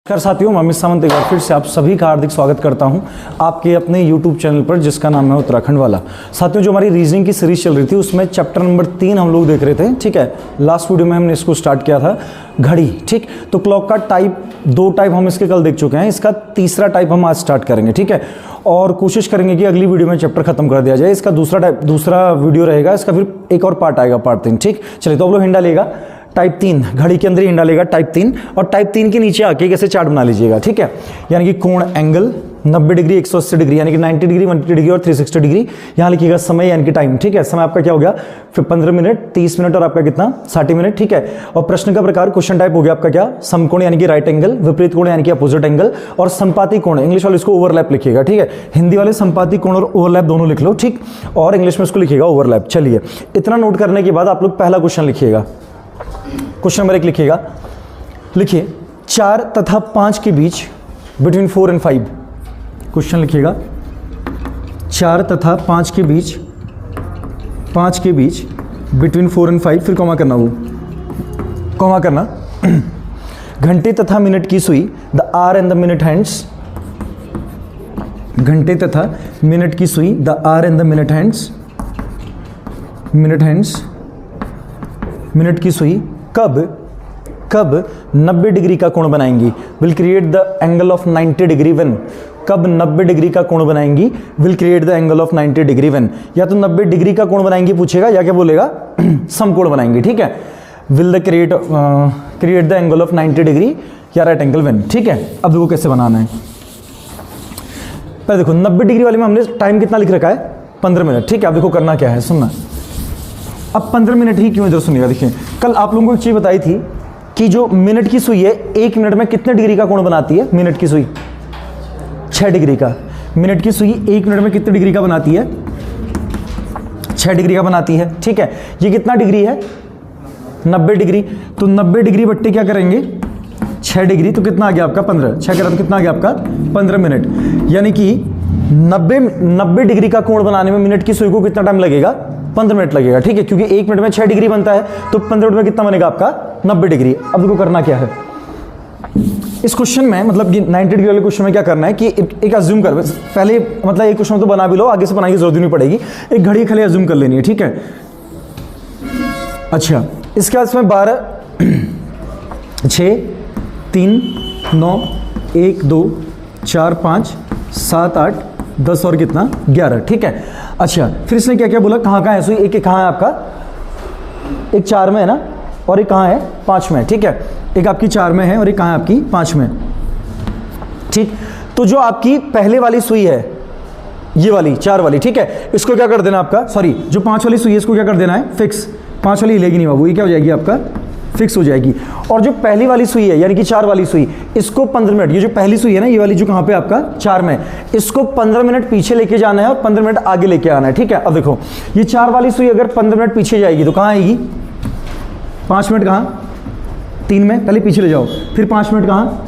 नमस्कार साथियों, मैं अमित सावंत एक बार फिर से आप सभी का हार्दिक स्वागत करता हूं आपके अपने YouTube चैनल पर जिसका नाम है उत्तराखंड वाला। साथियों, जो हमारी रीजनिंग की सीरीज चल रही थी उसमें चैप्टर नंबर 3 हम लोग देख रहे थे। ठीक है, लास्ट वीडियो में हमने इसको स्टार्ट किया था घड़ी। ठीक, तो क्लॉक का दो टाइप हम इसके कल देख चुके हैं, इसका तीसरा टाइप हम आज स्टार्ट करेंगे। ठीक है, और कोशिश करेंगे कि अगली वीडियो में चैप्टर खत्म कर दिया जाए। इसका दूसरा वीडियो रहेगा, इसका फिर एक और पार्ट आएगा, पार्ट 3। ठीक, चलिए तो आप लोग हिंडा लेगा टाइप 3, घड़ी के अंदर ही हिंडा लेगा टाइप 3, और टाइप 3 के नीचे आके कैसे चार्ट बना लीजिएगा। ठीक है, यानी कि कोण एंगल 90 डिग्री 180 डिग्री यानी कि 90 डिग्री 180 डिग्री और 360 डिग्री। यहाँ लिखिएगा समय यानी कि टाइम। ठीक है, समय आपका क्या हो गया, फिर 15 मिनट 30 मिनट और आपका कितना 60 मिनट। ठीक है, और प्रश्न का प्रकार क्वेश्चन टाइप हो गया आपका क्या, समकोण यानी कि राइट एंगल, विपरीत कोण यानी कि अपोजिट एंगल, और संपाती कोण। इंग्लिश वाले इसको ओवरलैप लिखिएगा। ठीक है, हिंदी वाले संपाती कोण और ओवरलैप दोनों लिख लो। ठीक, और इंग्लिश में इसको लिखिएगा ओवरलैप। चलिए, इतना नोट करने के बाद आप लोग पहला क्वेश्चन लिखिएगा। क्वेश्चन नंबर 1 लिखिएगा, लिखिए 4 तथा 5 के बीच बिटवीन 4 एंड 5। क्वेश्चन लिखिएगा 4 तथा 5 के बीच बिटवीन 4 एंड 5, फिर कॉमा करना, वो कॉमा करना। घंटे तथा मिनट की सुई, the hour and the minute hands. घंटे तथा मिनट की सुई, the hour and the minute hands. Minute की सुई कब 90 डिग्री का कोण बनाएंगी, will create the angle of 90 degree when. कब 90 डिग्री का कोण बनाएंगी, will create the angle of 90 degree when. या तो 90 डिग्री का कोण बनाएंगी पूछेगा, या क्या बोलेगा समकोण बनाएंगी। ठीक है, will the create the angle of 90 degree या राइट एंगल व्हेन। ठीक है, अब देखो कैसे बनाना है। पहले देखो 90 डिग्री वाले में हमने टाइम कितना लिख रखा है, 15 मिनट। ठीक है, अब देखो करना क्या है, सुनना। अब 15 मिनट ही क्यों, इधर सुनिएगा। देखिए, कल आप लोगों को एक चीज बताई थी कि जो मिनट की सुई है 1 मिनट में कितने डिग्री का कोण बनाती है। मिनट की सुई 6 डिग्री का। मिनट की सुई 1 मिनट में कितने डिग्री का बनाती है, 6 डिग्री का बनाती है। ठीक है, ये कितना डिग्री है, 90 डिग्री। तो 90 डिग्री बट्टे क्या करेंगे 6 डिग्री, तो कितना आ गया आपका 15। 6 करा तो कितना आ गया आपका 15 मिनट। यानी कि 90 डिग्री का कोण बनाने में मिनट की सुई को कितना टाइम लगेगा, 15 मिनट लगेगा। ठीक है, क्योंकि 1 मिनट में 6 डिग्री बनता है, तो 15 मिनट में कितना बनेगा आपका 90 डिग्री। अब देखो करना क्या है इस क्वेश्चन में, मतलब ये 90 डिग्री वाले क्वेश्चन में क्या करना है कि एक अज्यूम कर, पहले मतलब एक क्वेश्चन तो बना भी लो, आगे से बनाने की जरूरत नहीं पड़ेगी। एक घड़ी खाली अज्यूम कर लेनी है। ठीक है, अच्छा, इसके बाद इसमें 12 6 3 9 1 2 4 5 7 8 10 और कितना 11। ठीक है, अच्छा, फिर इसने क्या क्या बोला, कहाँ है सुई, एक कहाँ है आपका, एक 4 में है ना, और एक कहाँ है 5 में। ठीक है, एक आपकी 4 में है और एक कहाँ है आपकी 5 में। ठीक, तो जो आपकी पहले वाली सुई है, ये वाली 4 वाली, ठीक है, इसको क्या कर देना आपका, सॉरी जो 5 वाली सुई है इसको क्या कर देना है फिक्स। 5 वाली हिलेगी नहीं बाबू, ये क्या हो जाएगी आपका फिक्स हो जाएगी। और जो पहली वाली सुई है यानी कि 4 वाली सुई, इसको 15 मिनट, ये जो पहली सुई है ना, ये वाली जो कहाँ पे आपका 4 में, इसको 15 मिनट पीछे लेके जाना है और 15 मिनट आगे लेके आना है। ठीक है, अब देखो ये 4 वाली सुई अगर 15 मिनट पीछे जाएगी तो कहाँ आएगी, 5 मिनट कहाँ 3 में, पहले पीछे ले जाओ, फिर 5 मिनट कहाँ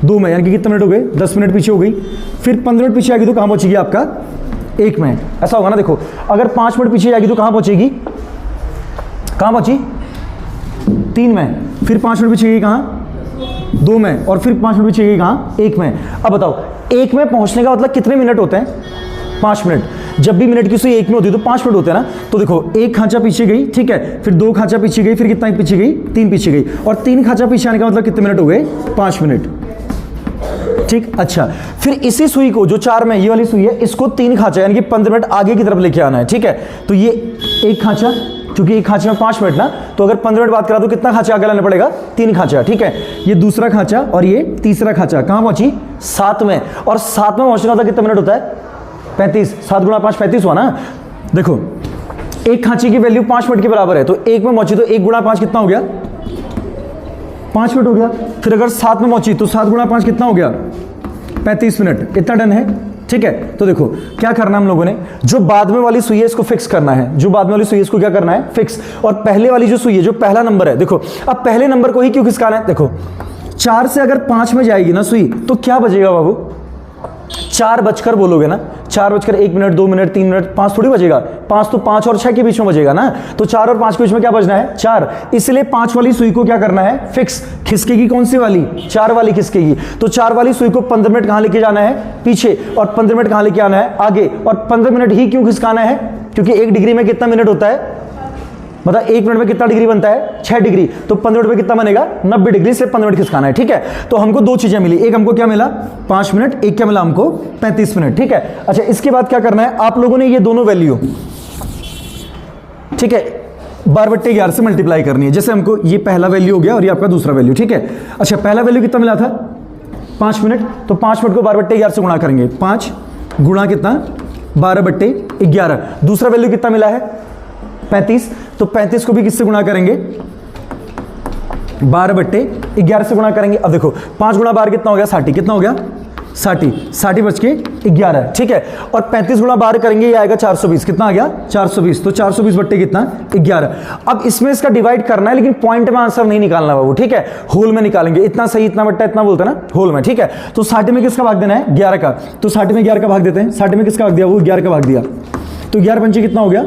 2 में, यानी कि कितने मिनट हो गए 10 मिनट पीछे हो गई। फिर 15 मिनट पीछे आएगी तो कहाँ पहुंचेगी आपका 1 में। ऐसा होगा ना, देखो अगर 5 मिनट पीछे जाएगी तो कहाँ पहुंचेगी, कहाँ पहुंची 3 में, फिर 5 मिनट पीछे गई कहाँ 2 में, और फिर 5 मिनट पीछे गई कहाँ 1 में। अब बताओ 1 में पहुंचने का मतलब कितने मिनट होते हैं, 5 मिनट। जब भी मिनट की सुई 1 में होती है तो 5 मिनट होते हैं ना। तो देखो 1 खांचा पीछे गई, ठीक है, फिर 2 खांचा पीछे गई, फिर कितना पीछे गई 3 पीछे गई, और 3 खांचा पीछे आने का मतलब कितने मिनट हो गए 5 मिनट। ठीक, अच्छा, फिर इसी सुई को जो 4 में ये वाली सुई है, इसको 3 खांचा यानी कि 15 मिनट आगे की तरफ लेके आना है। ठीक है, तो ये 1 खांचा, क्योंकि एक खांचे में 5 मिनट ना, तो अगर 15 मिनट बात करा तो कितना खांचा आगे लाना पड़ेगा, 3 खांचा। ठीक है, ये दूसरा खांचा और ये तीसरा खांचा कहाँ पहुंची 7 में, और 7 में पहुंचना था कितना मिनट होता है 35, 7 गुणा 5 35 हुआ ना। देखो एक खांचे की वैल्यू 5 मिनट के बराबर है, तो 1 में पहुंची तो 1 गुणा 5 कितना हो गया 5 मिनट हो गया। फिर अगर 7 में पहुंची तो 7 गुणा 5 कितना हो गया 35 मिनट। इतना डन है। ठीक है, तो देखो क्या करना हम लोगों ने, जो बाद में वाली सुई है इसको फिक्स करना है, जो बाद में वाली सुई है इसको क्या करना है फिक्स, और पहले वाली जो सुई है जो पहला नंबर है, देखो अब पहले नंबर को ही क्यों खिसकाना है, देखो 4 से अगर 5 में जाएगी ना सुई तो क्या बचेगा बाबू 4 बजकर बोलोगे ना, 4 बजकर 1 मिनट, 2 मिनट, 3 मिनट, 5 थोड़ी बजेगा, 5 तो 5 और 6 के बीच में बजेगा ना, तो 4 और 5 के बीच में क्या बजना है, 4। इसलिए 5 वाली सुई को क्या करना है, फिक्स। खिसकेगी कौन सी वाली, 4 वाली खिसकेगी। तो 4 वाली सुई को 15 मिनट कहां लेके जाना है, पीछे, और 15 मिनट कहां लेके आना है, आगे। और 15 मिनट ही क्यों खिसकाना है, क्योंकि 1 डिग्री में कितना मिनट होता है, मतलब 1 मिनट में कितना डिग्री बनता है, 6 डिग्री। तो 15 मिनट में कितना बनेगा, 90 डिग्री से 15 मिनट खिसकाना है, ठीक है। तो हमको 2 चीजें मिली, एक हमको क्या मिला 5 मिनट, एक क्या मिला हमको 35 मिनट, ठीक है। अच्छा, इसके बाद क्या करना है, आप लोगों ने ये दोनों वैल्यू, ठीक है, 12/11 से मल्टीप्लाई करनी है। जैसे हमको ये पहला वैल्यू हो गया और ये आपका दूसरा वैल्यू, ठीक है। अच्छा, पहला वैल्यू कितना मिला था, 5 मिनट, तो 5 मिनट को 12/11 से गुणा करेंगे, 5 गुणा कितना 12/11। दूसरा वैल्यू कितना मिला है 35, तो 35 को भी किससे गुणा करेंगे, 12/11 से गुणा करेंगे। अब देखो 5 गुणा 12 कितना हो गया, 60, कितना हो गया 60, 60/11, ठीक है। और 35 गुणा 12 करेंगे, ये आएगा 420, कितना आ गया 420, तो 420 बट्टे कितना 11। अब इसमें इसका डिवाइड करना है, लेकिन पॉइंट में आंसर नहीं निकालना बाबू, ठीक है, होल में निकालेंगे। इतना सही, इतना बट्टा, इतना बोलते हैं ना, होल में, ठीक है। तो 60 में किसका भाग देना है, 11 का, तो 60 में 11 का भाग देते हैं। 60 में किसका भाग दिया, वो 11 का भाग दिया, तो 11 पंचे कितना हो गया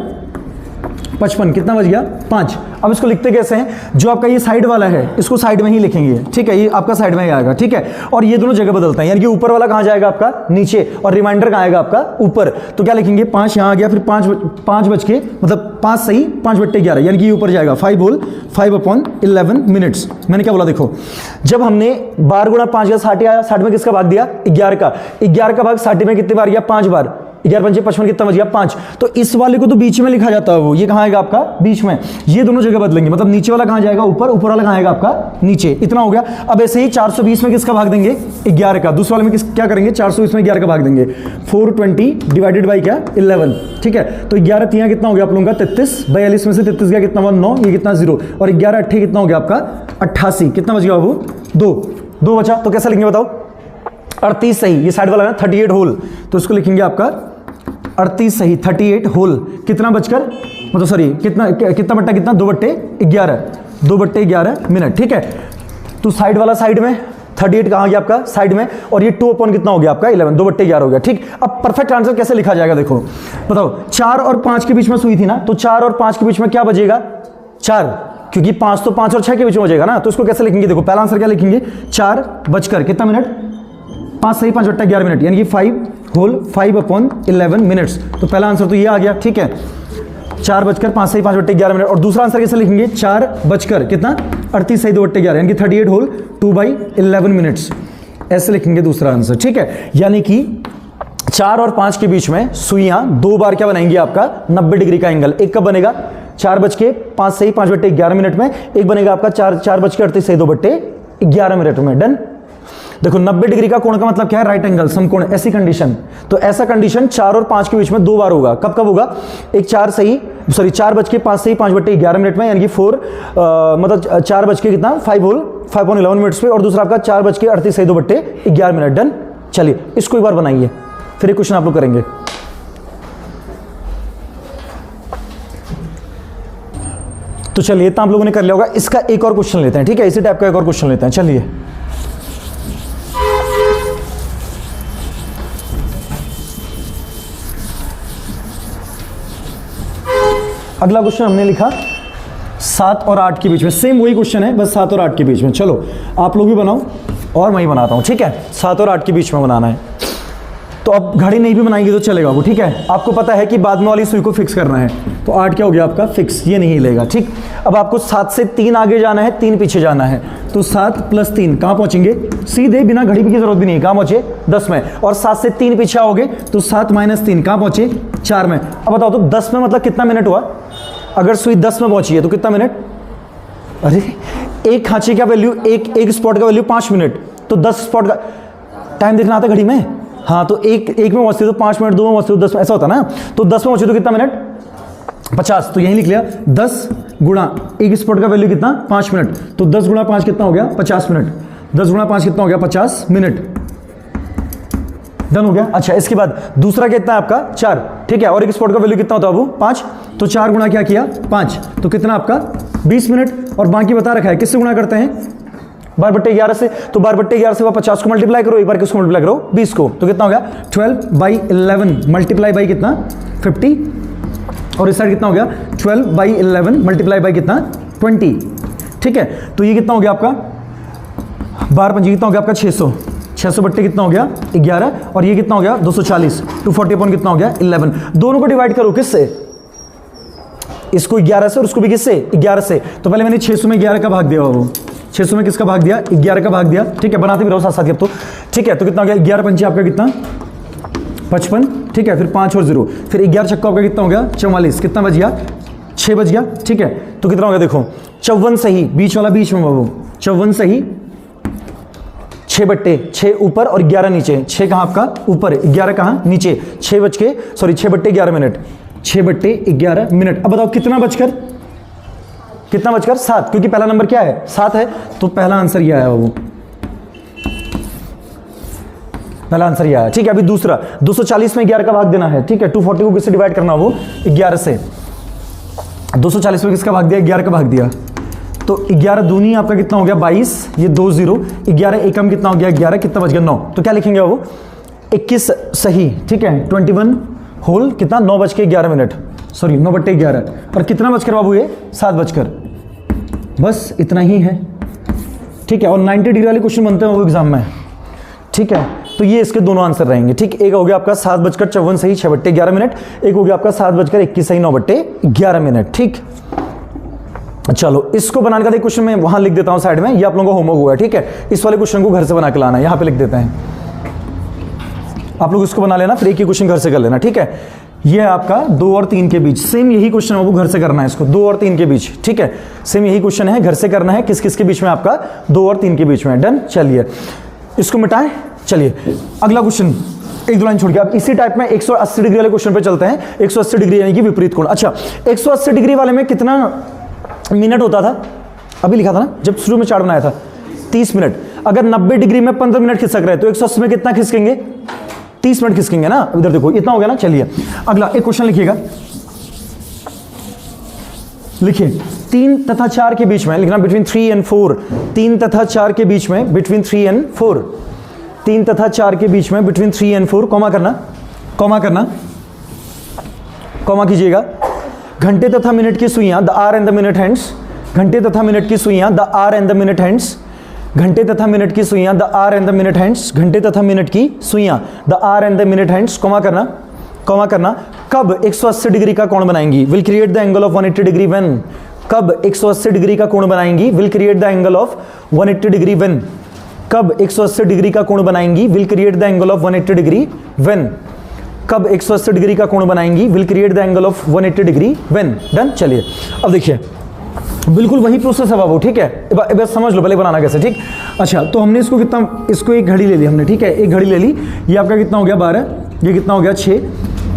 55, कितना बच गया 5। अब इसको लिखते कैसे हैं, जो आपका ये साइड वाला है इसको साइड में ही लिखेंगे, ठीक है, ये आपका साइड में ही आएगा, ठीक है। और ये दोनों जगह बदलते हैं, यानी कि ऊपर वाला कहां जाएगा आपका नीचे, और रिमाइंडर कहां आएगा आपका ऊपर। तो क्या लिखेंगे, 5 यहां आ गया, फिर 5 बज के, मतलब 5 सही 5/11, यानी कि ये ऊपर जाएगा 5 होल 5/11 मिनट्स। मैंने क्या बोला, देखो जब हमने 12 गुणा 5 या 60 आया, 60 में किसका भाग दिया 11 का, 11 का भाग 60 में कितने बार गया 5 बार, 11 पंचे 55, कितना बच गया 5। तो इस वाले को तो बीच में लिखा जाता है, वो ये कहां आएगा आपका बीच में। ये दोनों जगह बदलेंगे, मतलब नीचे वाला कहां जाएगा ऊपर, ऊपर वाला कहां आएगा आपका नीचे। इतना हो गया। अब ऐसे ही 420 में किसका भाग देंगे 11 का, दूसरे वाले में क्या करेंगे 420 में 11 का भाग देंगे, 420 डिवाइडेड बाई क्या 11, ठीक है। तो 11 तिया कितना हो गया आप लोगों का 33, 42 में से 33 गया कितना 9, ये कितना 0, और 11 अट्ठे कितना हो गया आपका 88, कितना बच गया बाबू 2 बचा। तो कैसा लिखेंगे बताओ, 38 सही, ये साइड वाला है 38 होल, तो इसको लिखेंगे आपका 38 सही 38 होल, कितना बचकर, मतलब सॉरी कितना बट्टा कितना 2/11 मिनट, ठीक है। तो साइड वाला साइड में 38 कहाँ गया आपका साइड में, और ये 2 कितना हो गया आपका 11, 2/11 हो गया, ठीक। अब परफेक्ट आंसर कैसे लिखा जाएगा, देखो बताओ, 4 और 5 के बीच में सुई थी ना, तो 4 और 5 के बीच में क्या बजेगा 4, क्योंकि 5 तो 5 और 6 के बीच में बजेगा ना। तो इसको कैसे लिखेंगे, देखो पहला आंसर क्या लिखेंगे, 4 बजकर कितना मिनट, 5 सही 5/11 मिनट, यानी कि 5 होल 5/11 मिनट्स। तो पहला आंसर तो ये आ गया, ठीक है, 4 बजकर 5 सही 5/11 मिनट। और दूसरा आंसर कैसे लिखेंगे, 4 बजकर कितना 38 सही 2/11, यानी कि 38 होल 2/11 मिनट्स, ऐसे लिखेंगे दूसरा आंसर, ठीक है। यानी कि 4 और 5 के बीच में सुइयां 2 बार क्या बनाएंगी आपका 90 डिग्री का एंगल। एक कब बनेगा 4 बज के 5 सही 5/11 मिनट में, एक बनेगा आपका 4 बज के 38 सही 2/11 मिनट में। डन। देखो 90 डिग्री का कोण का मतलब क्या है, राइट एंगल समकोण, ऐसी कंडीशन। तो ऐसा कंडीशन 4 और 5 के बीच में 2 बार होगा। कब कब होगा, एक 4 बज के 5 सही 5/11 मिनट में, यानी कि 4 मतलब 4 बज के कितना 5 होल 5/11 मिनट्स पे, और दूसरा आपका 4 बज के 38 सही 2/11 मिनट। डन। चलिए इसको एक बार बनाइए, फिर एक क्वेश्चन आप लोग करेंगे। तो चलिए इतना आप लोगों ने कर लिया होगा, इसका एक और क्वेश्चन लेते हैं, ठीक है, इसी टाइप का एक और क्वेश्चन लेते हैं। चलिए अगला क्वेश्चन हमने लिखा 7 और 8 के बीच में, सेम वही क्वेश्चन है, बस 7 और 8 के बीच में। चलो आप लोग भी बनाओ और मैं ही बनाता हूं, ठीक है। 7 और 8 के बीच में बनाना है, तो अब घड़ी नहीं भी बनाएंगे तो चलेगा वो, ठीक है। आपको पता है कि बाद में वाली सुई को फिक्स करना है, तो 8 क्या हो गया आपका फिक्स, ये नहीं हिलेगा, ठीक। अब आपको 7 से 3 आगे जाना है, 3 पीछे जाना है, तो 7 + 3 कहां पहुंचेंगे, सीधे बिना घड़ी की जरूरत भी नहीं, कहां पहुंचे 10 में। और 7 से 3 पीछे आओगे तो 7 - 3 कहां पहुंचे 4 में। अब बताओ तो 10 में मतलब कितना मिनट हुआ, अगर सुई 10 में पहुंची है तो कितना मिनट, अरे एक खांचे का वैल्यू, एक स्पॉट का वैल्यू 5 मिनट, तो 10 स्पॉट का टाइम देखना आता है घड़ी में। हाँ, तो एक में पहुंचते तो 5 मिनट, 2 में पहुंचते तो 10, ऐसा होता ना। तो 10 में पहुंचे तो कितना मिनट 50, तो यही लिख लिया 10 गुणा एक स्पॉट का वैल्यू कितना 5 मिनट, तो 10 गुणा 5 कितना हो गया 50 मिनट, 10 गुणा 5 कितना हो गया 50 मिनट। डन हो गया। अच्छा इसके बाद दूसरा कितना है आपका 4, ठीक है, और एक स्पॉट का वैल्यू कितना होता है वो 5, तो 4 गुणा क्या किया 5, तो कितना आपका 20 मिनट। और बाकी बता रखा है किससे गुणा करते हैं, 12 बट्टे 11 से, तो 12 बट्टे 11 से वह 50 को मल्टीप्लाई करो, एक बार किसको मल्टीप्लाई करो 20 को, तो कितना हो गया 12/11 मल्टीप्लाई बाई कितना 50, और इस साइड कितना हो गया 12/11 मल्टीप्लाई बाई कितना 20, ठीक है। तो ये कितना हो गया आपका 12 पंजी कितना हो गया आपका 600 बट्टे कितना हो गया 11, और ये कितना हो गया 240, 240 अपॉन कितना हो गया 11। दोनों को डिवाइड करो किससे, इसको 11 से और उसको भी किससे 11 से। तो पहले मैंने 600 में 11 का भाग दिया, वो 600 में किसका भाग दिया 11 का भाग दिया, ठीक है। बनाते भी रहो साथ साथ अब तो, ठीक है। तो कितना हो गया 11 पंची आपका कितना 55, ठीक है। फिर 5 और 0, फिर 11 छक्का आपका कितना हो गया 44, कितना बच गया 6 बच गया, ठीक है। तो कितना हो गया देखो 54 सही, बीच वाला बीच में बाबू 54 सही, 6 बट्टे 6 ऊपर और 11 नीचे, 6 कहाँ आपका ऊपर 11 कहाँ नीचे, 6 बट्टे 11 मिनट, 6 बट्टे 11 मिनट। अब बताओ कितना बचकर 7, क्योंकि पहला नंबर क्या है 7 है, तो पहला आंसर ये आया बाबू, पहला आंसर ये आया, ठीक है। अभी दूसरा 240 में 11 का भाग देना है, ठीक है। 240 को किससे डिवाइड करना वो 11 से, 240 में किसका भाग दिया 11 का भाग दिया, तो 11 दूनी आपका कितना हो गया 22, ये 2 0, 11 एकम कितना हो गया 11, कितना बच गया 9, तो क्या लिखेंगे वो 21 सही, ठीक है। 21 होल कितना 9 बज के 11 मिनट, सॉरी 9 बट्टे 11, और कितना बजकर बाबू ये 7 बजकर, बस इतना ही है, ठीक है। और 90 डिग्री वाले क्वेश्चन बनते हैं वो एग्जाम में, ठीक है। तो ये इसके दोनों आंसर रहेंगे, ठीक। एक हो गया आपका 7:54 सही 6 बट्टे 11 मिनट, एक हो गया आपका 7:21 सही 9 बट्टे 11 मिनट, ठीक। चलो इसको बनाने का क्वेश्चन मैं वहां लिख देता हूं साइड में, ये आप लोगों का होमवर्क हुआ है, ठीक है। इस वाले क्वेश्चन को घर से बना के लाना है, यहां पे लिख देते हैं, आप लोग इसको बना लेना, फिर एक ही क्वेश्चन घर से कर लेना, ठीक है। ये आपका 2 और 3 के बीच, सेम यही क्वेश्चन है वो घर से करना है इसको, 2 और 3 के बीच, ठीक है। सेम यही क्वेश्चन है, घर से करना है, किस किस के बीच में आपका 2 और 3 के बीच में, डन। चलिए इसको मिटाएं, चलिए अगला क्वेश्चन, एक दो लाइन छोड़ के अब इसी टाइप में 180 डिग्री वाले क्वेश्चन पे चलते हैं। 180 डिग्री यानी कि विपरीत कोण। अच्छा 180 डिग्री वाले में कितना मिनट होता था, अभी लिखा था ना जब शुरू में चार्ट बनाया था 30 मिनट। अगर 90 डिग्री में 15 मिनट खिसक रहे तो 180 में कितना खिसकेंगे 30 मिनट खिसकेंगे ना, इधर देखो इतना हो गया ना। चलिए अगला एक क्वेश्चन लिखिएगा, लिखिए 3 तथा 4 के बीच में लिखना बिटवीन 3 एंड 4, 3 तथा 4 के बीच में बिटवीन 3 एंड 4, 3 तथा 4 के बीच में बिटवीन 3 एंड 4, कॉमा करना, कॉमा कीजिएगा। घंटे तथा मिनट की सुइयां the hour and the minute hands, घंटे तथा मिनट की सुइयां the hour and the minute hands, घंटे तथा मिनट की सुइयां the hour and the minute hands, घंटे तथा मिनट की सुइयां the hour and the minute hands, comma करना, कब 180 डिग्री का कोण बनाएंगी, will create the angle of 180 degree when, कब 180 डिग्री का कोण बनाएंगी, will create the angle of 180 degree when, कब 180 डिग्री का कोण बनाएंगी, will create the angle of 180 degree when, कब 180 डिग्री का कोण बनाएंगी, will create the angle of 180 degree when, done. चलिए अब देखिए बिल्कुल वही प्रोसेस है बाबू, ठीक है। बस समझ लो पहले बनाना कैसे, ठीक। अच्छा तो हमने इसको कितना, इसको एक घड़ी ले ली हमने, ठीक है, एक घड़ी ले ली, ये आपका कितना हो गया 12, ये कितना हो गया 6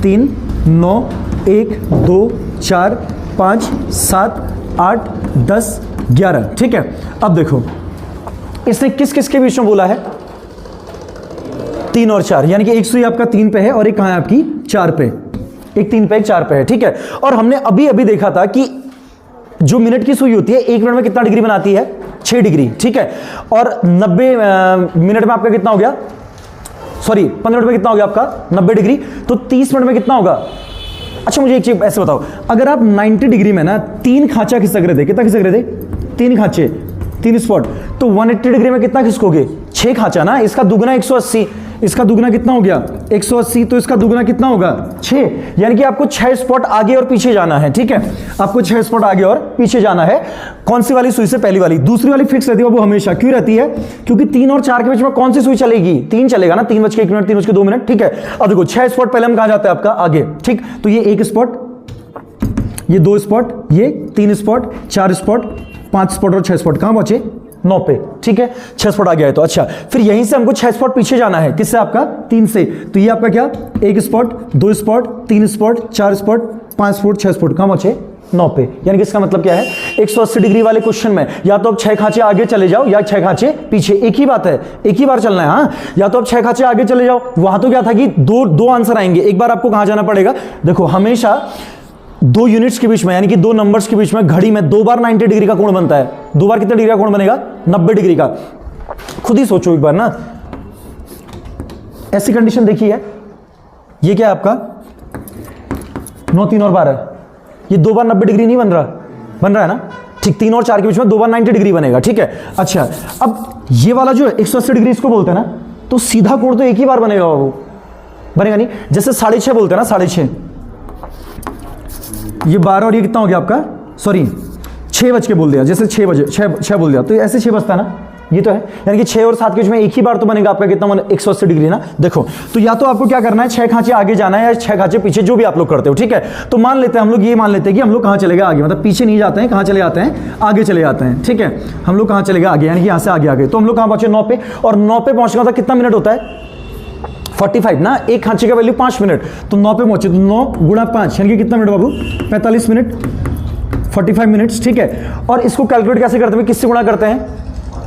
3 9 1 2 4 5 7 8 10 11, ठीक है। अब देखो इसने किस किस के बीच में बोला है 3 और 4, यानी कि एक सुई आपका 3 पे है और एक कहां है आपकी 4 पे, एक 3 पे एक 4 पे है, ठीक है। और हमने अभी अभी देखा था कि जो मिनट की सुई होती है 1 मिनट में कितना डिग्री बनाती है 6 डिग्री, ठीक है। और 90 मिनट में आपका कितना हो गया, सॉरी 15 मिनट में कितना हो गया आपका 90 डिग्री, तो 30 मिनट में कितना होगा। अच्छा मुझे एक चीज ऐसे बताओ, अगर आप 90 डिग्री में ना 3 खांचा खिसक रहे थे, कितना खिसक रहे थे 3 खांचे 3 स्पॉट, तो 180 डिग्री में कितना खिसकोगे 6 खांचा ना, इसका दुगना 180, इसका दुगना कितना हो गया 180, तो इसका दुगना कितना होगा 6, यानी कि आपको 6 स्पॉट आगे और पीछे जाना है, ठीक है। आपको 6 स्पॉट आगे और पीछे जाना है, कौन सी वाली सुई से, पहली वाली। दूसरी वाली फिक्स रहती है वो हमेशा, क्यों रहती है, क्योंकि 3 और 4 के बीच में कौन सी सुई चलेगी 3 चलेगा ना, 3:01 मिनट 3:02 मिनट, ठीक है। अब देखो 6 स्पॉट पहले हम कहां जाते हैं आपका आगे, ठीक। तो ये 1 स्पॉट, ये 2 स्पॉट, ये 3 स्पॉट, 4 स्पॉट, 5 स्पॉट और 6 स्पॉट, कहां पहुंचे 9 पे, ठीक है। 6 स्पॉट आ गया है तो अच्छा, फिर यहीं से हमको 6 स्पॉट पीछे जाना है, किससे आपका 3 से, तो ये आपका क्या 1 spot 2 spot 3 spot 4 spot 5 spot 6 spot, कहां पहुंचे 9 पे। यानी कि इसका मतलब क्या है 180 डिग्री वाले क्वेश्चन में या तो आप 6 खांचे आगे चले जाओ या 6 खांचे पीछे, एक ही बात है, एक ही बार चलना है। हाँ या तो आप 6 खांचे आगे चले जाओ, वहां तो क्या था कि दो आंसर आएंगे, एक बार आपको कहां जाना पड़ेगा, देखो हमेशा दो यूनिट्स के बीच में यानी कि दो नंबर्स के बीच में घड़ी में दो बार 90 डिग्री का कोण बनता है। दो बार कितने डिग्री का कोण बनेगा? 90 डिग्री का। खुद ही सोचो एक बार ना, ऐसी कंडीशन देखी है, ये क्या है आपका 9 3 और 12, ये दो बार 90 डिग्री नहीं बन रहा है ना, ठीक। 3 और 4 के बीच में दो बार 90 डिग्री बनेगा, ठीक है। अच्छा, अब ये वाला जो 180 डिग्री इसको बोलते हैं ना, तो सीधा कोण तो एक ही बार बनेगा, वो बनेगा नहीं। जैसे 6.5 बोलते हैं ना, 6.5, ये 12 और ये कितना हो गया आपका, सॉरी 6 बज के बोल दिया, जैसे 6 बजे 6 बोल दिया, तो ऐसे 6 बजता है ना, ये तो है, यानी कि 6 और 7 के बीच में एक ही बार तो बनेगा आपका कितना, 180 डिग्री ना। देखो, तो या तो आपको क्या करना है, 6 खांचे आगे जाना है या 6 खांचे पीछे, जो भी आप लोग करते हो, ठीक है। तो मान लेते हैं हम लोग, ये मान लेते हैं कि हम लोग कहाँ चले गए आगे, मतलब पीछे नहीं जाते हैं, कहाँ चले जाते हैं, आगे चले जाते हैं, ठीक है। हम लोग कहाँ चले गए आगे, यानी कि यहाँ से आगे आ गए, तो हम लोग कहाँ पहुंचे 9 पे, और 9 पे पहुंचना था कितना मिनट होता है, 45 ना, एक खांचे का वैल्यू 5 मिनट, तो 9 पे पहुंचे, तो 9 गुणा 5 यानी कि कितना मिनट बाबू, 45 मिनट, 45 मिनट्स, ठीक है। और इसको कैलकुलेट कैसे करते हैं, किससे गुणा करते हैं,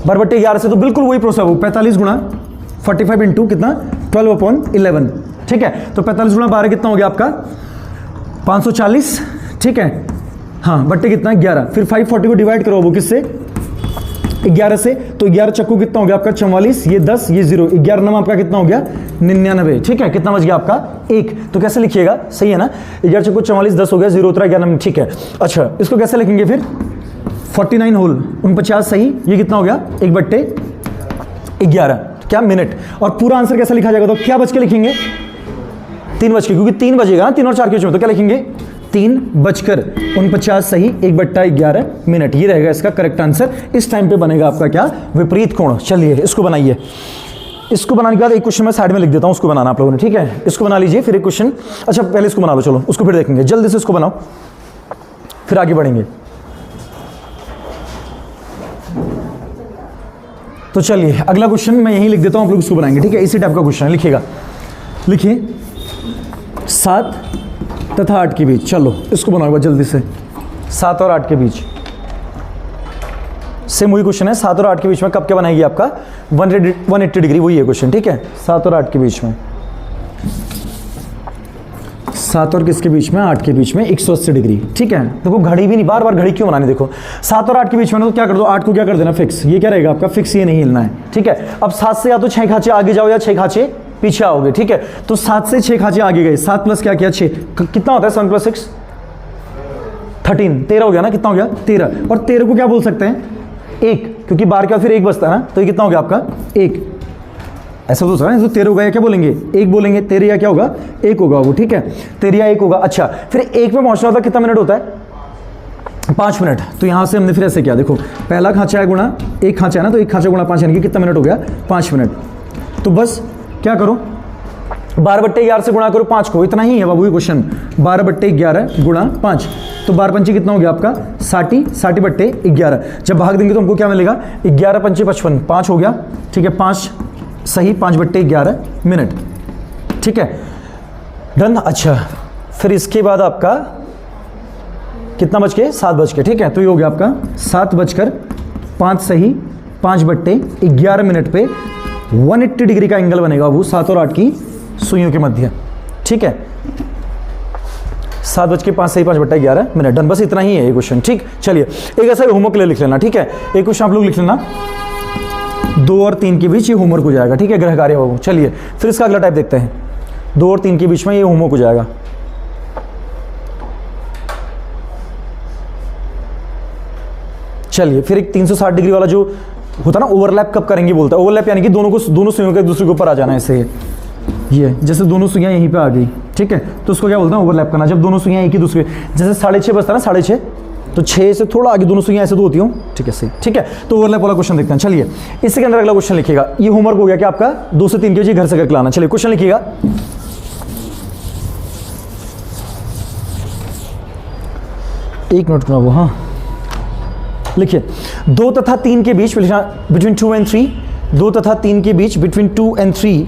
12/11 से, तो बिल्कुल वही प्रोसेस है, 45 गुणा 45 इंटू कितना 12/11, ठीक है। तो 45 गुणा 12 कितना हो गया आपका 540, ठीक है, हाँ, बट्टे कितना 11, फिर 540 को डिवाइड करो वो किससे, 11 से, तो 11 चक्कू कितना हो गया आपका 44, ये 10, ये 0, 11 नंबर आपका कितना हो गया 99, ठीक है। कितना बच गया आपका 1, तो कैसे लिखिएगा, सही है ना, 11 चक्कू 44, 10 हो गया, 0 उतरा 11, ठीक है। अच्छा, इसको कैसे लिखेंगे फिर, 49 होल 49 सही, ये कितना हो गया 1/11 क्या मिनट, और पूरा आंसर कैसे लिखा जाएगा, तो क्या बच के लिखेंगे 3 बज के, क्योंकि 3 बजेगा ना 3 और 4 के बीच में, तो क्या लिखेंगे 3:49 सही, 1/11 मिनट, ये रहेगा इसका करेक्ट आंसर। इस टाइम पे बनेगा आपका क्या, विपरीत कोण। चलिए इसको बनाइए, इसको बनाने के बाद एक क्वेश्चन मैं साइड में लिख देता हूं, उसको बनाना आप लोगों ने, ठीक है। इसको बना लीजिए, फिर एक क्वेश्चन, अच्छा पहले इसको बना लो, चलो उसको फिर देखेंगे, जल्दी से इसको बनाओ फिर आगे बढ़ेंगे। तो चलिए अगला क्वेश्चन मैं यहीं लिख देता हूं, आप लोग इसको बनाएंगे, ठीक है। इसी टाइप का क्वेश्चन है, लिखिएगा, लिखिए 7 तथा 8 के बीच, चलो इसको बनाओ जल्दी से, 7 और 8 के बीच, सेम वही क्वेश्चन है, 7 और 8 के बीच में कब क्या बनाएगी आपका 180 डिग्री, वही है क्वेश्चन, ठीक है। 7 और 8 के बीच में, 7 और किसके बीच में, 8 के बीच में 180 डिग्री, ठीक है। देखो घड़ी भी नहीं, बार बार घड़ी क्यों बनानी, देखो 7 और 8 के बीच में, तो क्या कर दो, 8 को क्या कर देना फिक्स, ये क्या रहेगा आपका फिक्स, ये नहीं हिलना है, ठीक है। अब 7 से या तो 6 खांचे आगे जाओ या 6 खांचे पीछे आओगे, ठीक है। तो 7 से 6 खांचे आगे गए, 7 प्लस क्या किया 6, कितना होता है 7 + 6 13, 13 हो गया ना, कितना हो गया 13, और 13 को क्या बोल सकते हैं 1, क्योंकि बार का फिर 1 बचता है ना, तो ये कितना हो गया आपका 1, ऐसा तो है, तो 13 होगा या क्या बोलेंगे 1 बोलेंगे, 13 या क्या होगा 1 होगा वो, ठीक है, 13 या 1 होगा। अच्छा, फिर 1 पे पहुंचना होता कितना मिनट होता है 5 मिनट, तो यहां से हमने फिर ऐसे किया, देखो पहला खांचा है गुणा 1 खांचा है ना, तो 1 खांचा गुणा 5 यानी कि कितना मिनट हो गया 5 मिनट। तो बस क्या करो 12/11 से गुणा करो 5 को, इतना ही है बाबू ये क्वेश्चन, 12/11 गुणा 5, तो 12×5 कितना हो गया आपका 60, 60/11, जब भाग देंगे तो हमको क्या मिलेगा 11×5 = 55, 5 हो गया, ठीक है, 5 सही, 5/11 मिनट, ठीक है, डन। अच्छा, फिर इसके बाद आपका कितना बच के 7 बज के, ठीक है, तो ये हो गया आपका 7:05 सही, 5/11 मिनट पे 180 डिग्री का एंगल बनेगा वो 7 और 8 की सुइयों के मध्य, ठीक है, 7:05 सही, 5/11 मिनट, डन। बस इतना ही है ये क्वेश्चन, ठीक। चलिए एक ऐसा होमवर्क ले लिख लेना, ठीक है, एक क्वेश्चन आप लोग लिख लेना 2 और 3 के बीच, ये होमवर्क हो जाएगा, ठीक है, गृह कार्य होगा। चलिए फिर इसका अगला टाइप देखते हैं, 2 और 3 के बीच में ये होमवर्क हो जाएगा। चलिए फिर एक 360 डिग्री वाला जो होता है ना, ओवरलैप कब करेंगे बोलता है, ओवरलैप यानी कि दोनों सुइयों के दूसरे के ऊपर आ जाना है, ऐसे ये जैसे दोनों सुइयां यहीं पे आ गई, ठीक है, तो उसको क्या बोलते हैं ओवरलैप करना, जब दोनों सुइयां एक ही दूसरे, जैसे 6.5 बजता है ना 6.5, तो 6 से थोड़ा आगे दोनों सुइयां ऐसे तो होती हूँ, ठीक है सही, ठीक है। तो ओवरलैप वाला क्वेश्चन देखते हैं। चलिए इसके अंदर अगला क्वेश्चन लिखिएगा, ये होमवर्क हो गया क्या आपका, 2 से 3 के बजे घर से करके लाना। चलिए क्वेश्चन लिखिएगा, एक मिनट में वो, हाँ लिखिए, 2 तथा 3 के बीच बिटवीन 2 and 3, 2 तथा 3 के बीच बिटवीन 2 and 3,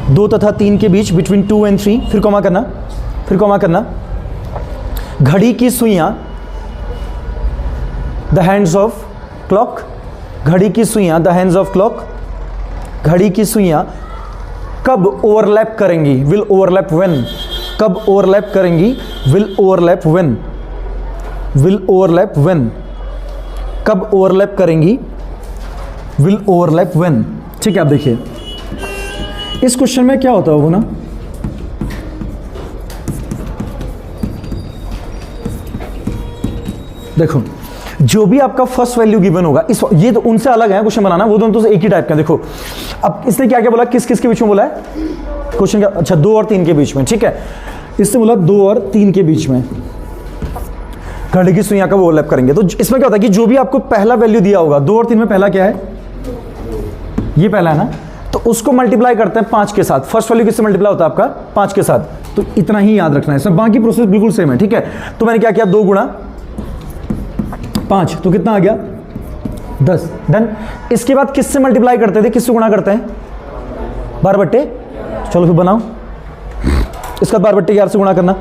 2 तथा 3 के बीच बिटवीन 2 and 3, फिर कॉमा करना, फिर कॉमा करना, घड़ी की सुइयां द हैंड्स ऑफ क्लॉक, घड़ी की सुइयां द हैंड्स ऑफ क्लॉक, घड़ी की सुइयां कब ओवरलैप करेंगी, विल ओवरलैप व्हेन, कब ओवरलैप करेंगी will overlap when, will overlap when, कब ओवरलैप करेंगी, विल ओवरलैप व्हेन। ठीक है, आप देखिए इस क्वेश्चन में क्या होता होगा ना, देखो जो भी आपका फर्स्ट वैल्यू गिवन होगा, इस ये तो उनसे अलग है क्वेश्चन बनाना, वो दोनों तो एक ही टाइप का। देखो अब इसने क्या क्या बोला, किस किस के बीच में बोला है क्वेश्चन क्या, अच्छा 2 और 3 के बीच में। ठीक है, इसने बोला 2 और 3 के बीच में घड़ी की सुइयां का वो ओवरलैप करेंगे। तो इसमें क्या होता है कि जो भी आपको पहला वैल्यू दिया होगा, 2 और 3 में पहला क्या है, ये पहला है ना, तो उसको मल्टीप्लाई करते हैं 5 के साथ। फर्स्ट वैल्यू किससे मल्टीप्लाई होता है आपका, 5 के साथ। तो इतना ही याद रखना है, इसमें बाकी प्रोसेस बिल्कुल सेम है। ठीक है, तो मैंने क्या किया, 2 गुणा 5, तो कितना आ गया 10। डन। इसके बाद किससे मल्टीप्लाई करते थे, किससे गुणा करते हैं, 12 बट्टे, चलो फिर बनाओ, इसका 12 बट्टे 11 से गुणा करना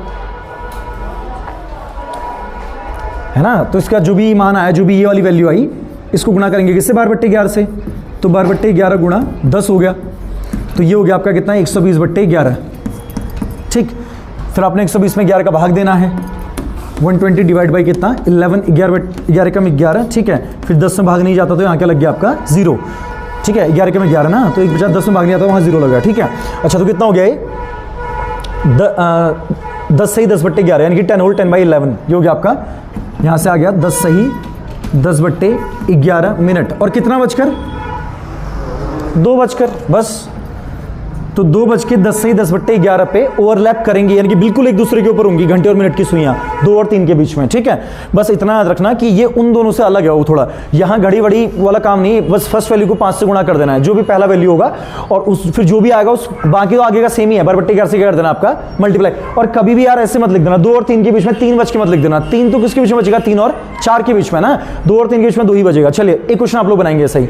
है ना। तो इसका जो भी मान आया, जो भी ये वाली वैल्यू आई, इसको गुणा करेंगे किससे, 12 बट्टे 11 से। तो 12 बट्टे 11 गुणा 10 हो गया, तो ये हो गया आपका कितना, 120 बट्टे 11। ठीक, फिर आपने 120 में 11 का भाग देना है, 120 डिवाइड बाई कितना, 11, 11 कम 11। ठीक है, फिर 10 में भाग नहीं जाता तो यहाँ क्या लग गया आपका 0। ठीक है, 11 कम 11 ना, तो 1 बचा, 10 में भाग नहीं आता वहाँ 0 लग गया। ठीक है, अच्छा तो कितना हो गया ये, 10 सही 10 बट्टे 11, यानी कि 10 होल 10/11, ये हो गया आपका, यहाँ से आ गया 10 सही 10 बट्टे 11 मिनट। और कितना बजकर, 2 बजकर, बस तो 2 बज के 10 सही 10 बट्टे 11 पे ओवरलैप करेंगी, यानी कि बिल्कुल एक दूसरे के ऊपर होंगी घंटे और मिनट की सुइयां, 2 और 3 के बीच में। ठीक है, बस इतना याद रखना कि ये उन दोनों से अलग है, वो थोड़ा यहाँ घड़ी वड़ी वाला काम नहीं, बस फर्स्ट वैल्यू को 5 से गुणा कर देना है, जो भी पहला वैल्यू होगा, और उस फिर जो भी आएगा उस बाकी तो आगे का सेम ही है, 12 बट्टे 11 से क्या कर देना आपका मल्टीप्लाई। और कभी भी यार ऐसे मत लिख देना 2 और 3 के बीच में 3 बज के मत लिख देना, 3 तो किसके बीच में बचेगा, 3 और 4 के बीच में ना, 2 और 3 के बीच में 2 ही बचेगा। चलिए एक क्वेश्चन आप लोग बनाएंगे सही,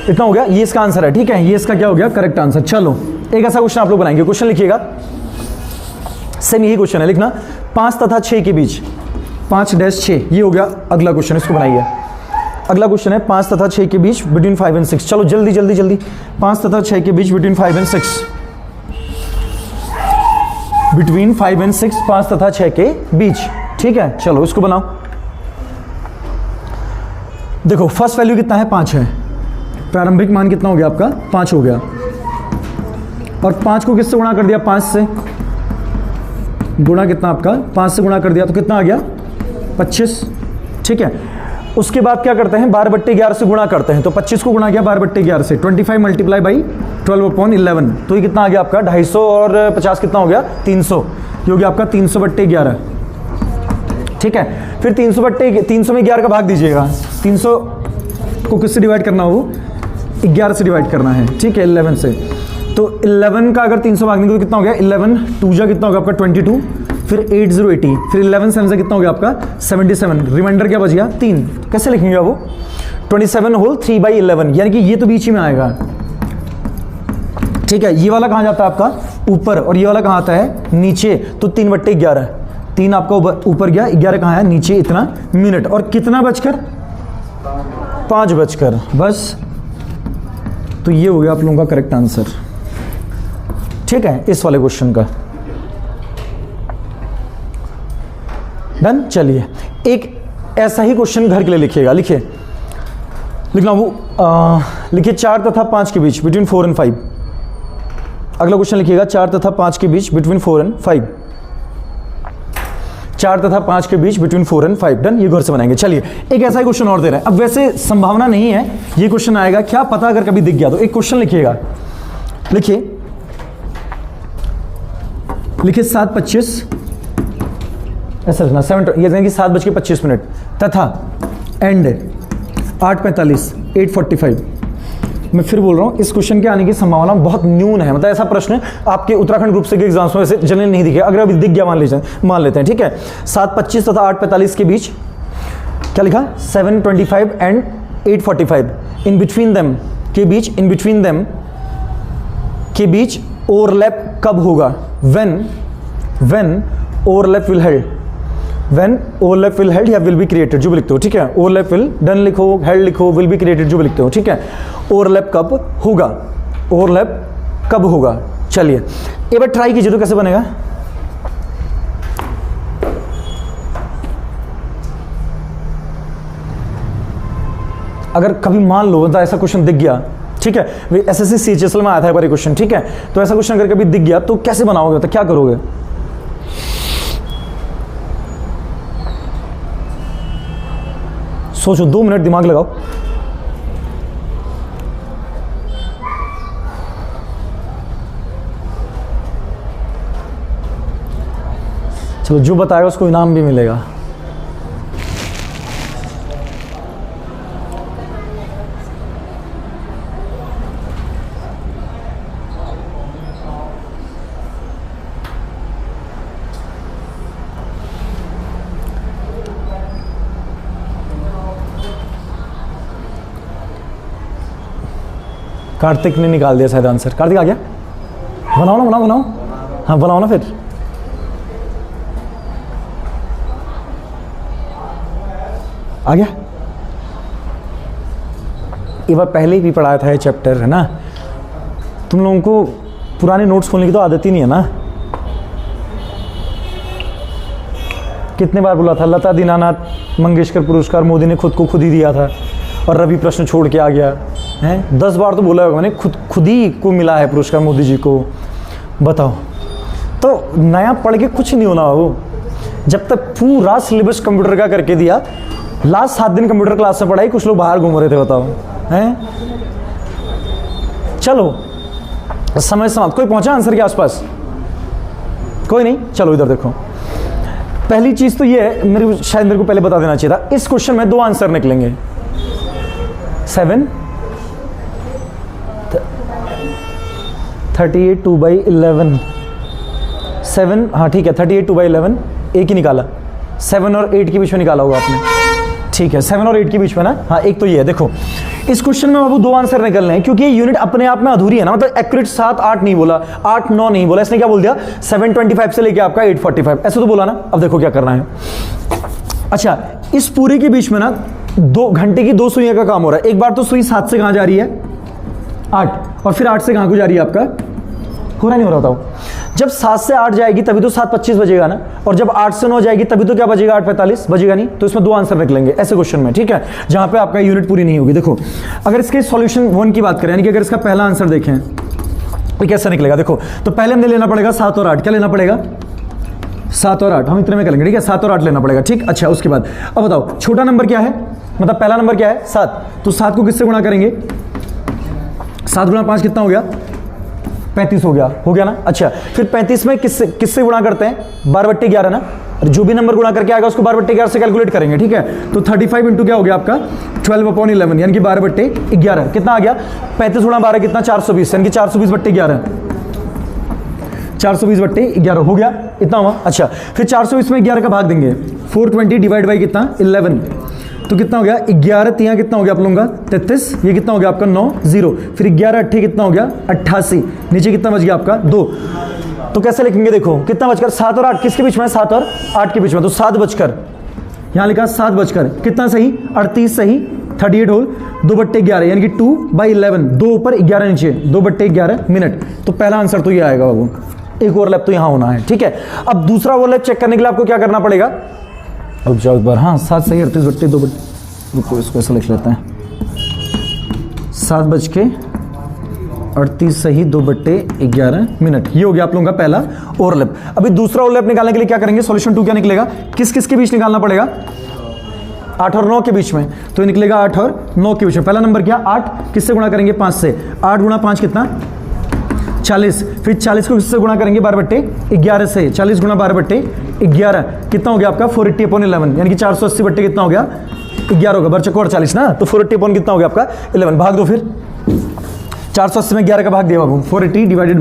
इतना हो गया, ये इसका आंसर है। ठीक है, ये इसका क्या हो गया, करेक्ट आंसर। चलो एक ऐसा क्वेश्चन आप लोग बनाएंगे, क्वेश्चन लिखिएगा, सेम यही क्वेश्चन है, लिखना 5 तथा 6 के बीच, 5-6, ये हो गया अगला क्वेश्चन, इसको बनाइए। अगला क्वेश्चन है 5 तथा 6 के बीच, बिटवीन 5 and 6। चलो जल्दी जल्दी जल्दी, 5 तथा 6 के बीच, बिटवीन 5 and 6, बिटवीन 5 and 6, 5 तथा 6 के बीच। ठीक है, चलो इसको बनाओ। देखो फर्स्ट वैल्यू कितना है, 5 है, प्रारंभिक मान कितना हो गया आपका, 5 हो गया, और 5 को किससे गुणा कर दिया, 5 से गुणा, कितना आपका 5 से गुणा कर दिया, तो कितना आ गया 25। ठीक है, उसके बाद क्या करते हैं, 12 बट्टे 11 से गुणा करते हैं, तो 25 को गुणा किया 12 बट्टे 11 से, 25 मल्टीप्लाई बाई 12/11, तो ये कितना आ गया आपका 250, और 50 कितना हो गया 300, ये हो गया आपका 300 बट्टे 11। ठीक है, फिर 300 में 11 का भाग दीजिएगा, 300 को किससे डिवाइड करना हो, 11 से डिवाइड करना है। ठीक है, 11 से, तो 11 का अगर 300 भागने तो कितना हो गया, 11 2 जा कितना होगा आपका 22, फिर 8080, फिर 11 7 से कितना हो गया आपका 77, रिमाइंडर क्या बच गया 3। कैसे लिखेंगे वो, 27 होल 3/11, यानी कि ये तो बीच ही में आएगा। ठीक है, ये वाला कहाँ जाता है आपका ऊपर, और ये वाला कहाँ आता है नीचे, तो 3 बट्टे 11, 3 आपका ऊपर गया, 11 कहाँ है नीचे, इतना मिनट, और कितना बजकर 5 बजकर, बस तो ये हो गया आप लोगों का करेक्ट आंसर। ठीक है, इस वाले क्वेश्चन का डन। चलिए एक ऐसा ही क्वेश्चन घर के लिए लिखिएगा, लिखिए, लिखना वो लिखिए 4 तथा 5 के बीच, बिटवीन 4 and 5। अगला क्वेश्चन लिखिएगा 4 तथा 5 के बीच, बिटवीन 4 and 5, 4 तथा 5 के बीच, बिटवीन 4 and 5। डन, ये घर से बनाएंगे। चलिए एक ऐसा ही क्वेश्चन और दे रहे हैं, अब वैसे संभावना नहीं है ये क्वेश्चन आएगा, क्या पता अगर कभी दिख गया तो। एक क्वेश्चन लिखिएगा, लिखिए 7:25, ऐसा लिखना 7, ये कि 7:25 तथा एंड 8:45, 8:45। मैं फिर बोल रहा हूँ, इस क्वेश्चन के आने की संभावना बहुत न्यून है, मतलब ऐसा प्रश्न आपके उत्तराखंड ग्रुप से के एग्जाम्स में वैसे जनरल नहीं दिखे, अगर अभी दिख गया मान लेते हैं। ठीक है, 7:25 तथा 8:45 के बीच क्या लिखा, 7:25 एंड 8:45, इन बिटवीन देम के बीच, इन बिटवीन देम के बीच ओवरलैप कब होगा, when overlap will held, when overlap will held या विल बी क्रिएटेड, जो भी लिखते हो। ठीक है, ओवरलैप विल, डन लिखो, हेल्ड लिखो, विल बी क्रिएटेड, जो भी लिखते हो। ठीक है, ओवरलैप कब होगा, ओवरलैप कब होगा, चलिए एक बार ट्राई कीजिए तो कैसे बनेगा। अगर कभी मान लो मतलब ऐसा क्वेश्चन दिख गया, ठीक है, एसएससी सीएचएसएल में आया था एक बार क्वेश्चन, ठीक है, तो ऐसा क्वेश्चन अगर कभी दिख गया तो कैसे बनाओगे, तो क्या करोगे? सोचो, 2 मिनट दिमाग लगाओ। चलो जो बताएगा उसको इनाम भी मिलेगा। कार्तिक ने निकाल दिया शायद आंसर। कार्तिक आ गया? बनाओ ना, बनाओ। हाँ बनाओ ना फिर। आ गया? एक बार पहले भी पढ़ाया था ये चैप्टर, है ना? तुम लोगों को पुराने नोट्स खोलने की तो आदत ही नहीं है ना। कितने बार बोला था, लता दीनानाथ मंगेशकर पुरस्कार मोदी ने खुद को खुद ही दिया था और रवि प्रश्न छोड़ के आ गया है। 10 बार तो बोला होगा मैंने, खुद ही को मिला है पुरस्कार मोदी जी को। बताओ, तो नया पढ़ के कुछ नहीं होना वो। जब तक पूरा सिलेबस कंप्यूटर का करके दिया, लास्ट 7 दिन कंप्यूटर क्लास से पढ़ाई, कुछ लोग बाहर घूम रहे थे, बताओ हैं। चलो समय समाप्त। कोई पहुंचा आंसर के आसपास? कोई नहीं। चलो इधर देखो, पहली चीज तो ये है, मेरे को पहले बता देना चाहिए था, इस क्वेश्चन में 2 आंसर निकलेंगे। 7 38 2/11 7, हाँ ठीक है, 38 2/11 एक ही निकाला। 7 और 8 के बीच में निकाला होगा आपने, ठीक है, 7 और 8 के बीच में ना। हाँ एक तो ये है। देखो इस क्वेश्चन में बाबू 2 आंसर निकलने हैं, क्योंकि ये यूनिट अपने आप में अधूरी है ना, मतलब एक्यूरेट 7 8 नहीं बोला, 8 9 नहीं बोला, इसने क्या बोल दिया 725 से लेके आपका 845, ऐसे तो बोला ना। अब देखो क्या करना है। अच्छा, इस पूरे के बीच में ना 2 घंटे की 2 सुइयां का काम हो रहा है। एक बार तो सुई 7 से कहां जा रही है 8, और फिर 8 से कहां को जा रही है आपका, हो रहा नहीं हो रहा बताओ। जब 7 से 8 जाएगी तभी तो 7:25 बजेगा ना, और जब 8 से 9 जाएगी तभी तो क्या बजेगा 8:45 बजेगा नहीं। तो इसमें 2 आंसर निकलेंगे ऐसे क्वेश्चन में, ठीक है, जहां पे आपका यूनिट पूरी नहीं होगी। देखो अगर इसके सॉल्यूशन 1 की बात करें, यानी कि अगर इसका पहला आंसर देखें तो कैसा निकलेगा। देखो तो पहले हमने लेना पड़ेगा 7 और 8, क्या लेना पड़ेगा 7 और 8, हम इतने में करेंगे, ठीक है, 7 और 8 लेना पड़ेगा, ठीक। अच्छा उसके बाद अब बताओ छोटा नंबर क्या है, मतलब पहला नंबर क्या है 7, तो 7 को किससे गुणा करेंगे, 7 गुणा 5 कितना हो गया 35 हो गया ना। अच्छा फिर 35 में किससे गुणा करते हैं 12/11 ना, जो भी नंबर गुणा करके आएगा उसको 12/11 से कैलकुलेट करेंगे, ठीक है। तो 35 इंटू क्या हो गया आपका 12/11 यानी कि 12/11 कितना आ गया, 35 गुणा 12 कितना 420, यानी कि 420/11 420/11 हो गया, इतना हुआ। अच्छा फिर 420 में 11 का भाग देंगे, 420 डिवाइड बाई कितना 11, तो कितना हो गया 11 तियां कितना हो गया आप लोगों का 33, ये कितना हो गया आपका 9 0, फिर 11 8 कितना हो गया 88, नीचे कितना बच गया आपका 2। तो कैसे लिखेंगे, देखो कितना बचकर 7 और 8 किसके बीच में है 7 और 8 के बीच में, तो 7 बचकर यहाँ लिखा 7 बचकर कितना सही 38 सही 38 होल 2/11 यानी कि 2/11, 2 ऊपर 11 नीचे 2/11 मिनट। तो पहला आंसर तो ये आएगा बाबू। एक ओवरलैप तो यहाँ होना है, ठीक है। अब दूसरा ओवरलैप चेक करने के लिए आपको क्या करना पड़ेगा, अब जाओ एक बार, हाँ 7 सही 38/2, रुको इसको ऐसा लिख लेते हैं, 7:38 सही 2/11 मिनट, ये हो गया आप लोगों का पहला ओवरलैप। अभी दूसरा ओवरलैप निकालने के लिए क्या करेंगे, सॉल्यूशन 2 क्या निकलेगा, किस किस के बीच निकालना पड़ेगा 8 और 9 के बीच में, तो ये निकलेगा 8 और 9 के बीच में। पहला नंबर क्या 8 किससे गुणा करेंगे 5 से, 8 गुणा 5 कितना 40, फिर 40 को किससे गुणा करेंगे 12/11 से, 40 गुणा 12/11 कितना हो गया आपका 480/11 यानी कि 480 कितना हो गया 11 होगा, बरचको और 40 ना, तो 480 कितना हो गया आपका 11, भाग दो फिर 480 में 11 का भाग दिया बाबू, 480 डिवाइडेड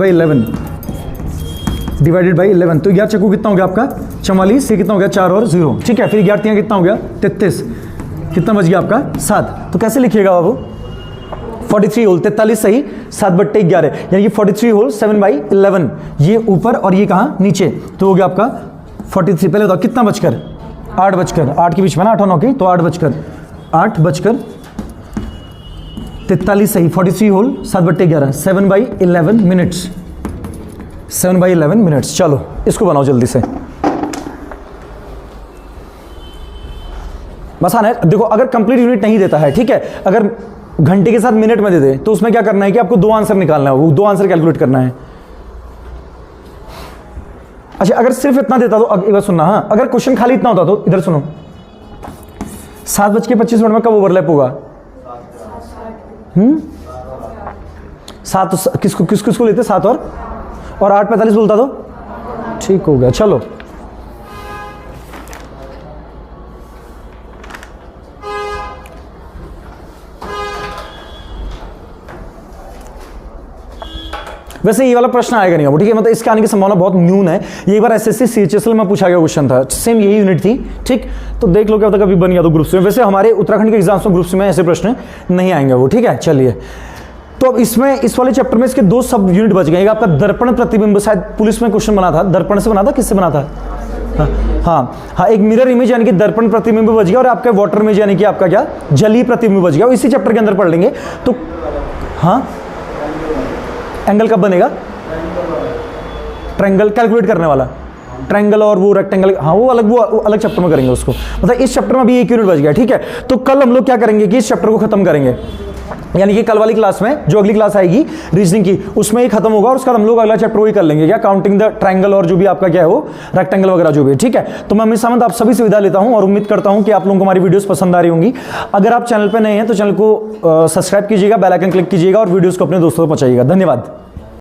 बाई 11 तो 11 चक्कू कितना हो गया आपका 44, ये कितना हो गया 4 और 0, ठीक है। फिर 11 तियां कितना हो गया 33, कितना बच गया आपका 7, तो कैसे लिखिएगा बाबू 43 होल 43 सही 7/11 यानी कि 43 होल 7/11, ये ऊपर और ये कहाँ नीचे, तो हो गया आपका 43। पहले बताओ कितना बचकर 8 बचकर 8 के बीच में ना 8 और 9 की, तो 8 बचकर 43 सही 43 होल 7/11 7/11 मिनट्स, 7/11 मिनट्स। चलो इसको बनाओ जल्दी से, बस आना है। देखो अगर कंप्लीट यूनिट नहीं देता है, ठीक है, अगर घंटे के साथ मिनट में दे दे तो उसमें क्या करना है कि आपको 2 आंसर निकालना है, वो 2 आंसर कैलकुलेट करना है। अच्छा अगर सिर्फ इतना देता तो एक बार सुनना, हाँ अगर क्वेश्चन खाली इतना होता तो इधर सुनो, 7:25 में कब ओवरलैप होगा? 7 तो किसको किसको किसको लेते 7 और 8:45 बोलता तो ठीक हो गया। चलो वैसे ये वाला प्रश्न आएगा नहीं, ठीक है, मतलब इसके आने की संभावना बहुत न्यून है। ये बार एसएससी सीएचएसएल में पूछा गया क्वेश्चन था, सेम यही यूनिट थी, ठीक। तो देख लो क्या होता कभी बन गया तो ग्रुप्स में। वैसे हमारे उत्तराखंड के एग्जाम्स में ग्रुप्स में ऐसे प्रश्न नहीं आएंगे वो, ठीक है। चलिए तो अब इसमें इस वाले चैप्टर में इसके 2 सब यूनिट बच गए। एक आपका दर्पण प्रतिबिंब, शायद पुलिस में क्वेश्चन बना था, दर्पण से बना था, किससे बना था? हाँ, एक मिरर इमेज यानी कि दर्पण प्रतिबिंब बच गया, और आपका वाटर इमेज यानी कि आपका क्या जलीय प्रतिबिंब बच गया। इसी चैप्टर के अंदर पढ़ लेंगे। तो हाँ एंगल कब बनेगा? ट्रायंगल कैलकुलेट करने वाला, ट्रायंगल और वो रेक्टेंगल, हाँ वो अलग चैप्टर में करेंगे उसको। मतलब इस चैप्टर में अभी 1 यूनिट बच गया, ठीक है। तो कल हम लोग क्या करेंगे कि इस चैप्टर को खत्म करेंगे, यानी कि कल वाली क्लास में जो अगली क्लास आएगी रीजनिंग की, उसमें ही खत्म होगा, और उसका हम लोग अगला चैप्टर वही कर लेंगे, क्या काउंटिंग द ट्रायंगल और जो भी आपका क्या है वो रेक्टेंगल वगैरह जो भी, ठीक है। तो मैं अमित सामंत आप सभी से विदा लेता हूं और उम्मीद करता हूं कि आप लोगों को हमारी वीडियोस पसंद आ रही होंगी। अगर आप चैनल पर नए हैं तो चैनल को सब्सक्राइब कीजिएगा, बेल आइकन क्लिक कीजिएगा और वीडियोस को अपने दोस्तों को पहुंचाइएगा। धन्यवाद।